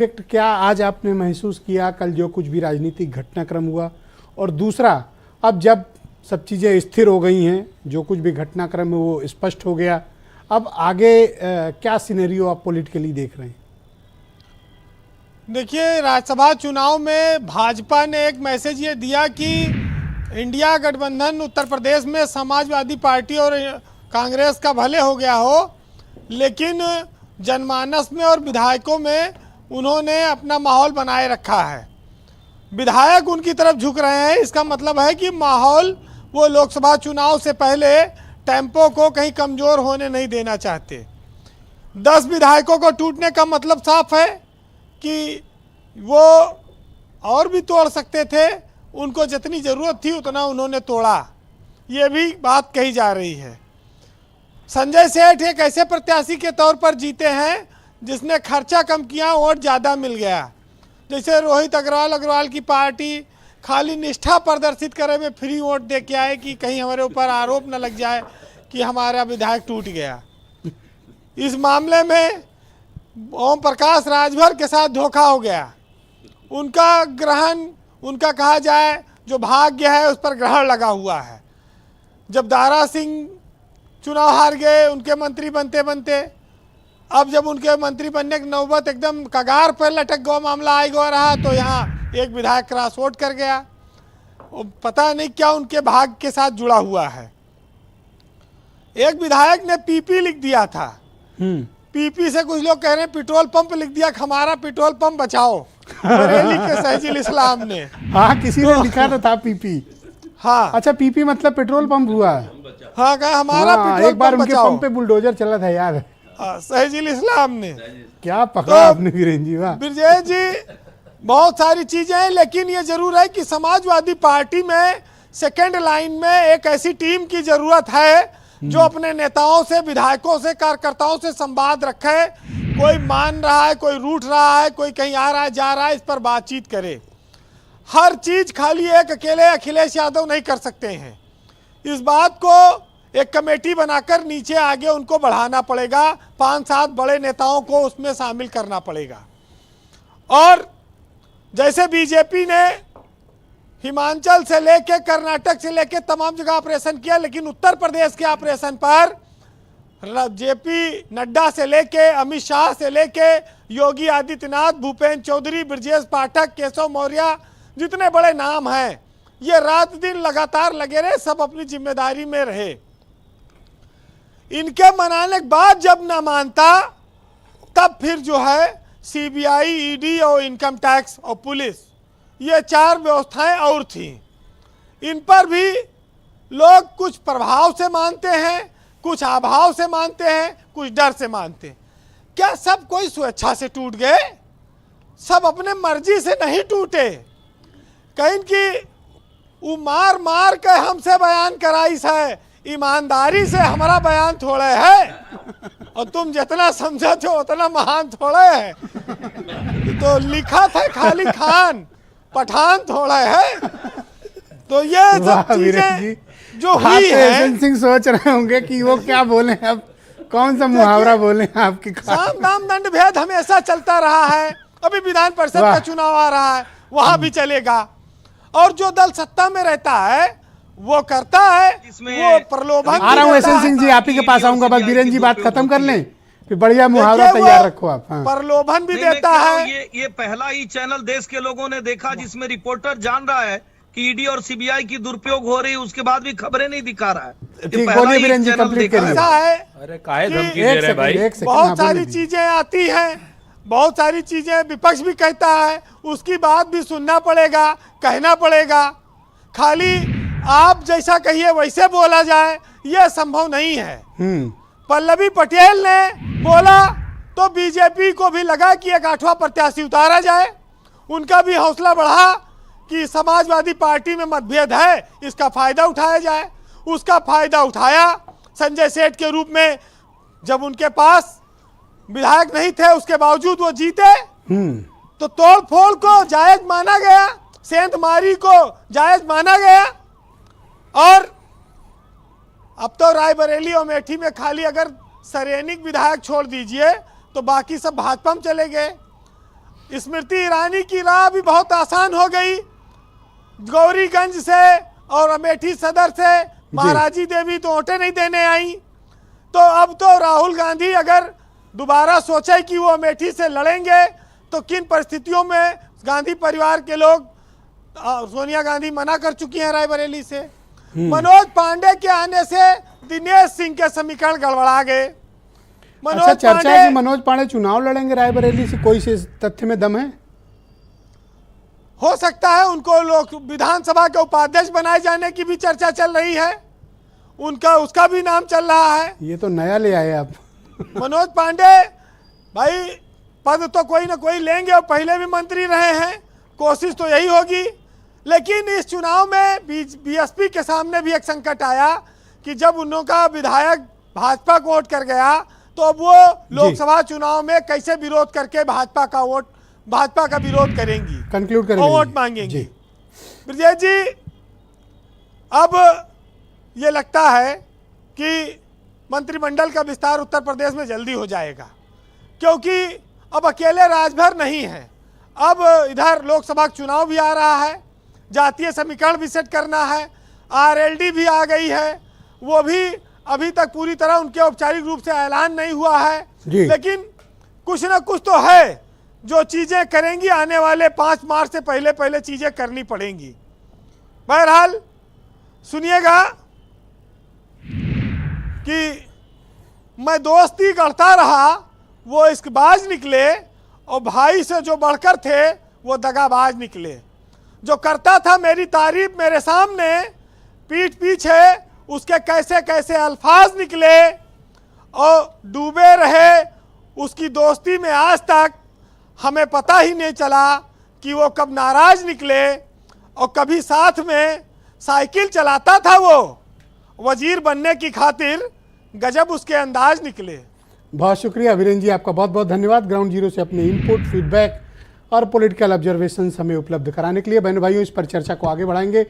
Effect क्या आज आपने महसूस किया कल जो कुछ भी राजनीतिक घटनाक्रम हुआ, और दूसरा अब जब सब चीज़ें स्थिर हो गई हैं, जो कुछ भी घटनाक्रम है वो स्पष्ट हो गया, अब आगे क्या सिनेरियो आप पॉलिटिकली देख रहे हैं? देखिए, राज्यसभा चुनाव में भाजपा ने एक मैसेज ये दिया कि इंडिया गठबंधन उत्तर प्रदेश में समाजवादी पार्टी और कांग्रेस का भले हो गया हो, लेकिन जनमानस में और विधायकों में उन्होंने अपना माहौल बनाए रखा है। विधायक उनकी तरफ झुक रहे हैं। इसका मतलब है कि माहौल वो लोकसभा चुनाव से पहले टेम्पो को कहीं कमज़ोर होने नहीं देना चाहते। 10 विधायकों को टूटने का मतलब साफ है कि वो और भी तोड़ सकते थे, उनको जितनी ज़रूरत थी उतना उन्होंने तोड़ा, ये भी बात कही जा रही है। संजय सेठ एक ऐसे प्रत्याशी के तौर पर जीते हैं जिसने खर्चा कम किया, वोट ज़्यादा मिल गया। जैसे रोहित अग्रवाल की पार्टी खाली निष्ठा प्रदर्शित करे में फ्री वोट दे के आए कि कहीं हमारे ऊपर आरोप न लग जाए कि हमारा विधायक टूट गया। इस मामले में ओम प्रकाश राजभर के साथ धोखा हो गया। उनका ग्रहण, उनका कहा जाए जो भाग्य है उस पर ग्रहण लगा हुआ है। जब दारा सिंह चुनाव हार गए उनके मंत्री बनते बनते, अब जब उनके मंत्री बनने की नौबत एकदम कगार पर लटक गया, मामला आई गया रहा, तो यहाँ एक विधायक क्रॉस वोट कर गया। पता नहीं क्या उनके भाग्य के साथ जुड़ा हुआ है। एक विधायक ने पीपी लिख दिया था। पीपी से कुछ लोग कह रहे हैं पेट्रोल पंप लिख दिया, हमारा पेट्रोल पंप बचाओ, बरेली के सहजील इस्लाम ने। हाँ, किसी ने लिखा तो था पीपी। हाँ, अच्छा, पीपी मतलब पेट्रोल पंप हुआ। हाँ, कहा हमारा पेट्रोल एक बार पंप उनके बचाओ। पंप पे बुलडोजर चला था यार। सहजील इस्लाम ने। क्या पकड़ा आपने वीरेंद्र जी? वाह ब्रजेश जी, बहुत सारी चीजें हैं, लेकिन ये जरूर है कि समाजवादी पार्टी में सेकंड लाइन में एक ऐसी टीम की जरूरत है जो अपने नेताओं से, विधायकों से, कार्यकर्ताओं से संवाद रखे। कोई मान रहा है, कोई रूठ रहा है, कोई कहीं आ रहा है, जा रहा है, इस पर बातचीत करे। हर चीज खाली एक अकेले अखिलेश यादव नहीं कर सकते हैं। इस बात को एक कमेटी बनाकर नीचे आगे उनको बढ़ाना पड़ेगा। 5-7 बड़े नेताओं को उसमें शामिल करना पड़ेगा। और जैसे बीजेपी ने हिमाचल से लेके कर्नाटक से लेके तमाम जगह ऑपरेशन किया, लेकिन उत्तर प्रदेश के ऑपरेशन पर जेपी नड्डा से लेके, अमित शाह से लेके, योगी आदित्यनाथ, भूपेंद्र चौधरी, ब्रजेश पाठक, केशव मौर्य, जितने बड़े नाम हैं, ये रात दिन लगातार लगे रहे, सब अपनी जिम्मेदारी में रहे। इनके मनाने के बाद जब ना मानता, तब फिर जो है सीबीआई, ईडी और इनकम टैक्स और पुलिस, ये 4 व्यवस्थाएं और थी। इन पर भी लोग कुछ प्रभाव से मानते हैं, कुछ अभाव से मानते हैं, कुछ डर से मानते हैं। क्या सब कोई स्वेच्छा से टूट गए? सब अपने मर्जी से नहीं टूटे। कहीं की वो मार मार के हमसे बयान कराई है, ईमानदारी से हमारा बयान थोड़े है, और तुम जितना समझते हो उतना महान थोड़े है। तो लिखा था खाली खान, पठान थोड़ा है। तो ये सब चीजें जो हुई है, सिंह सोच रहे होंगे कि वो क्या बोले, अब कौन सा मुहावरा बोले आपके। साम दाम दंड भेद हमेशा चलता रहा है। अभी विधान परिषद का चुनाव आ रहा है, वहां भी चलेगा। और जो दल सत्ता में रहता है वो करता है, वो प्रलोभन। आ रहा हूँ एसएन सिंह जी, आप ही के पास आऊंगा, बस बीरेंद्र जी बात खत्म कर लें, फिर बढ़िया मुहावरा तैयार रखो आप। हाँ। प्रलोभन भी देता है। ये पहला ही चैनल देश के लोगों ने देखा जिसमें रिपोर्टर जान रहा है कि ईडी और सीबीआई की दुरुपयोग हो रही है, उसके बाद भी खबरें नहीं दिखा रहा है। ठीक, बोलिए बीरेंद्र जी, कंप्लीट करिए। ऐसा है, अरे काहे धमकी दे रहे भाई? बहुत सारी चीजें आती हैं, बहुत सारी चीजें विपक्ष भी कहता है, उसकी बात भी सुनना पड़ेगा, कहना पड़ेगा। खाली आप जैसा कहिए वैसे बोला जाए, यह संभव नहीं है। पल्लवी पटेल ने बोला तो बीजेपी को भी लगा कि एक 8वां प्रत्याशी उतारा जाए। उनका भी हौसला बढ़ा कि समाजवादी पार्टी में मतभेद है, इसका फायदा उठाया जाए। उसका फायदा उठाया संजय सेठ के रूप में। जब उनके पास विधायक नहीं थे, उसके बावजूद वो जीते, तो तोड़ फोड़ को जायज माना गया, सेंधमारी को जायज माना गया। और अब तो रायबरेली और अमेठी में खाली अगर सैनिक विधायक छोड़ दीजिए तो बाकी सब भाजपा में चले गए। स्मृति ईरानी की राह भी बहुत आसान हो गई। गौरीगंज से और अमेठी सदर से महाराजी देवी तो वोटें नहीं देने आई। तो अब तो राहुल गांधी अगर दोबारा सोचे कि वो अमेठी से लड़ेंगे तो किन परिस्थितियों में गांधी परिवार के लोग, सोनिया गांधी मना कर चुकी हैं रायबरेली से। मनोज पांडे के आने से दिनेश सिंह के समीकरण गड़बड़ा गए। अच्छा, चर्चा है कि मनोज पांडे चुनाव लड़ेंगे रायबरेली से, कोई से तथ्य में दम है? हो सकता है, उनको लोग विधानसभा के उपाध्यक्ष बनाए जाने की भी चर्चा चल रही है, उनका उसका भी नाम चल रहा है। ये तो नया ले आए आप। मनोज पांडे भाई पद तो कोई ना कोई लेंगे और पहले भी मंत्री रहे हैं, कोशिश तो यही होगी। लेकिन इस चुनाव में बीएसपी के सामने भी एक संकट आया कि जब उनका विधायक भाजपा को वोट कर गया तो अब वो लोकसभा चुनाव में कैसे विरोध करके भाजपा का विरोध करेंगी, कंक्लूड करेंगे, वोट मांगेंगी। ब्रजेश जी, अब ये लगता है कि मंत्रिमंडल का विस्तार उत्तर प्रदेश में जल्दी हो जाएगा, क्योंकि अब अकेले राजभर नहीं है, अब इधर लोकसभा चुनाव भी आ रहा है, जातीय समीकरण भी सेट करना है, आरएलडी भी आ गई है, वो भी अभी तक पूरी तरह उनके औपचारिक रूप से ऐलान नहीं हुआ है, लेकिन कुछ ना कुछ तो है जो चीजें करेंगी। आने वाले 5 मार्च से पहले पहले चीजें करनी पड़ेंगी। बहरहाल सुनिएगा कि मैं दोस्ती करता रहा, वो इश्कबाज निकले, और भाई से जो बढ़कर थे वो दगाबाज निकले। जो करता था मेरी तारीफ मेरे सामने, पीठ पीछे उसके कैसे कैसे अल्फाज निकले और डूबे रहे उसकी दोस्ती में। आज तक हमें पता ही नहीं चला कि वो कब नाराज निकले और कभी साथ में साइकिल चलाता था वो वजीर बनने की खातिर, गजब उसके अंदाज निकले। बहुत शुक्रिया वीरेंद्र जी, आपका बहुत बहुत धन्यवाद ग्राउंड जीरो से अपने इनपुट, फीडबैक और पॉलिटिकल ऑब्जर्वेशन हमें उपलब्ध कराने के लिए। बहनों भाइयों, इस पर चर्चा को आगे बढ़ाएंगे।